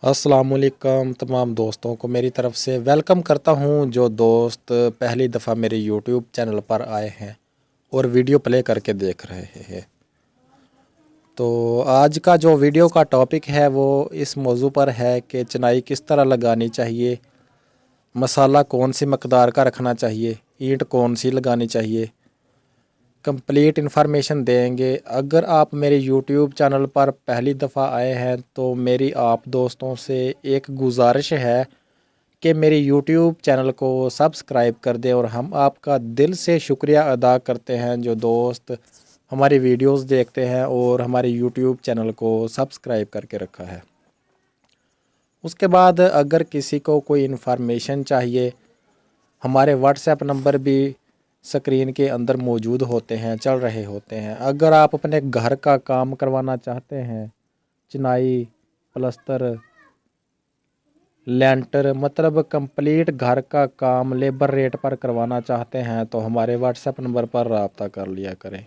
अस्सलामुअलैकुम तमाम दोस्तों को मेरी तरफ़ से वेलकम करता हूं। जो दोस्त पहली दफ़ा मेरे यूट्यूब चैनल पर आए हैं और वीडियो प्ले करके देख रहे हैं, तो आज का जो वीडियो का टॉपिक है वो इस मौजू पर है कि चिनाई किस तरह लगानी चाहिए, मसाला कौन सी मकदार का रखना चाहिए, ईंट कौन सी लगानी चाहिए, कंप्लीट इन्फॉर्मेशन देंगे। अगर आप मेरे यूट्यूब चैनल पर पहली दफ़ा आए हैं तो मेरी आप दोस्तों से एक गुजारिश है कि मेरे यूट्यूब चैनल को सब्सक्राइब कर दें, और हम आपका दिल से शुक्रिया अदा करते हैं जो दोस्त हमारी वीडियोस देखते हैं और हमारे यूट्यूब चैनल को सब्सक्राइब करके रखा है। उसके बाद अगर किसी को कोई इन्फॉर्मेशन चाहिए, हमारे व्हाट्सएप नंबर भी स्क्रीन के अंदर मौजूद होते हैं, चल रहे होते हैं। अगर आप अपने घर का काम करवाना चाहते हैं, चिनाई, प्लस्तर, लेंटर, मतलब कंप्लीट घर का काम लेबर रेट पर करवाना चाहते हैं तो हमारे व्हाट्सएप नंबर पर रब्ता कर लिया करें।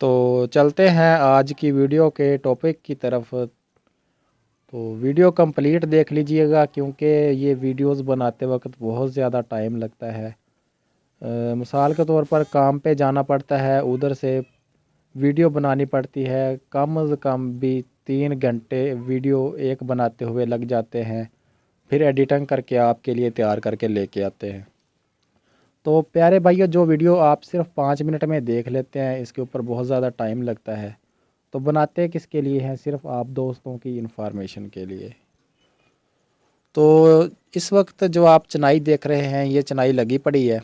तो चलते हैं आज की वीडियो के टॉपिक की तरफ। तो वीडियो कंप्लीट देख लीजिएगा क्योंकि ये वीडियोस बनाते वक्त बहुत ज़्यादा टाइम लगता है। मिसाल के तौर पर काम पे जाना पड़ता है, उधर से वीडियो बनानी पड़ती है, कम से कम भी 3 घंटे वीडियो एक बनाते हुए लग जाते हैं, फिर एडिटिंग करके आपके लिए तैयार करके लेके आते हैं। तो प्यारे भाइयों, जो वीडियो आप सिर्फ 5 मिनट में देख लेते हैं, इसके ऊपर बहुत ज़्यादा टाइम लगता है। तो बनाते किसके लिए हैं? सिर्फ आप दोस्तों की इन्फॉर्मेशन के लिए। तो इस वक्त जो आप चिनाई देख रहे हैं, ये चिनाई लगी पड़ी है,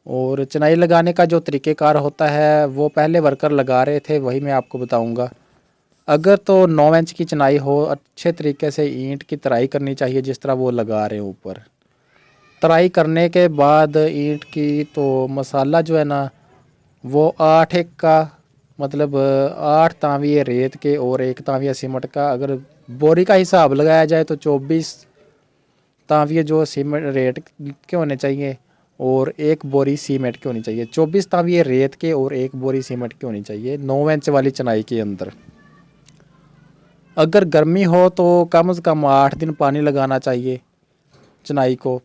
और चिनाई लगाने का जो तरीक़ेकार होता है वो पहले वर्कर लगा रहे थे, वही मैं आपको बताऊंगा। अगर तो 9 इंच की चिनाई हो, अच्छे तरीके से ईंट की तराई करनी चाहिए जिस तरह वो लगा रहे हैं ऊपर। तराई करने के बाद ईंट की तो मसाला जो है ना वो 8 एक का, मतलब 8 तांविये रेत के और 1 तांविया सीमेंट का, अगर बोरी का हिसाब लगाया जाए तो 24 तांविये जो सीमेंट रेत के होने चाहिए और 1 बोरी सीमेंट की होनी चाहिए। 24 तांविये रेत के और 1 बोरी सीमेंट की होनी चाहिए 9 इंच वाली चिनाई के अंदर। अगर गर्मी हो तो कम से कम 8 दिन पानी लगाना चाहिए चिनाई को,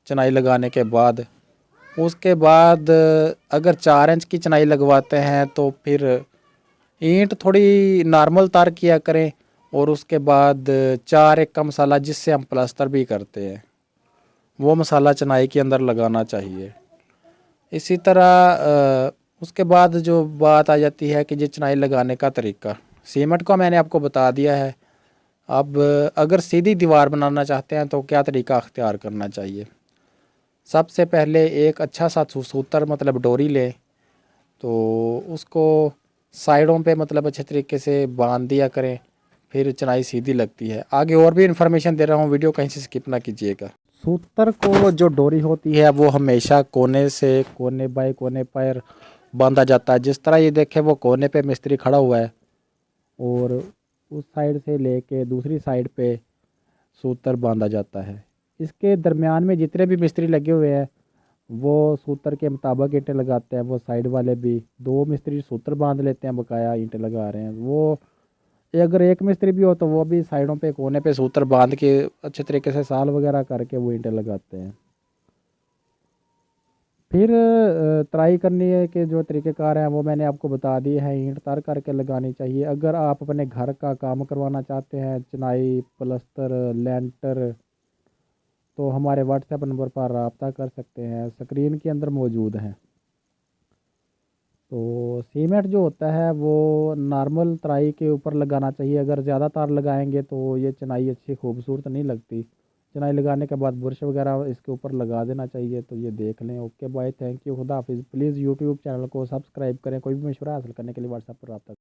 चिनाई लगाने के बाद। उसके बाद अगर 4 इंच की चिनाई लगवाते हैं तो फिर ईंट थोड़ी नॉर्मल तार किया करें, और उसके बाद 4 एक का मसाला जिससे हम प्लास्टर भी करते हैं वो मसाला चिनाई के अंदर लगाना चाहिए। इसी तरह उसके बाद जो बात आ जाती है कि ये चिनाई लगाने का तरीका, सीमेंट का मैंने आपको बता दिया है। अब अगर सीधी दीवार बनाना चाहते हैं तो क्या तरीका अख्तियार करना चाहिए? सबसे पहले एक अच्छा सा सूतर, मतलब डोरी लें, तो उसको साइडों पे मतलब अच्छे तरीके से बांध दिया करें, फिर चिनाई सीधी लगती है। आगे और भी इन्फॉर्मेशन दे रहा हूँ, वीडियो कहीं से स्किप ना कीजिएगा। सूतर को जो डोरी होती है वो हमेशा कोने से कोने बाय कोने पर बांधा जाता है। जिस तरह ये देखे वो कोने पे मिस्त्री खड़ा हुआ है और उस साइड से लेके दूसरी साइड पे सूतर बांधा जाता है। इसके दरमियान में जितने भी मिस्त्री लगे हुए हैं वो सूत्र के मुताबिक ईंटें लगाते हैं। वो साइड वाले भी 2 मिस्त्री सूत्र बांध लेते हैं, बकाया ईंटें लगा रहे हैं वो। अगर एक मिस्त्री भी हो तो वो भी साइडों पे कोने पे सूत्र बांध के अच्छे तरीके से साल वगैरह करके वो ईंटें लगाते हैं। फिर तराई करने के जो तरीक़ेकार हैं वो मैंने आपको बता दिए हैं। ईंट तार करके लगानी चाहिए। अगर आप अपने घर का काम करवाना चाहते हैं, चिनाई, प्लस्तर, लेंटर, तो हमारे व्हाट्सएप नंबर पर रब्ता कर सकते हैं, स्क्रीन के अंदर मौजूद हैं। तो सीमेंट जो होता है वो नॉर्मल तराई के ऊपर लगाना चाहिए। अगर ज़्यादा तार लगाएंगे तो ये चिनाई अच्छी खूबसूरत नहीं लगती। चिनाई लगाने के बाद बुरश वगैरह इसके ऊपर लगा देना चाहिए। तो ये देख लें। ओके बाय, थैंक यू, खुदा हाफिज़। प्लीज़ यूट्यूब चैनल को सब्सक्राइब करें। कोई भी मशवरा हासिल करने के लिए व्हाट्सएप पर रब्ता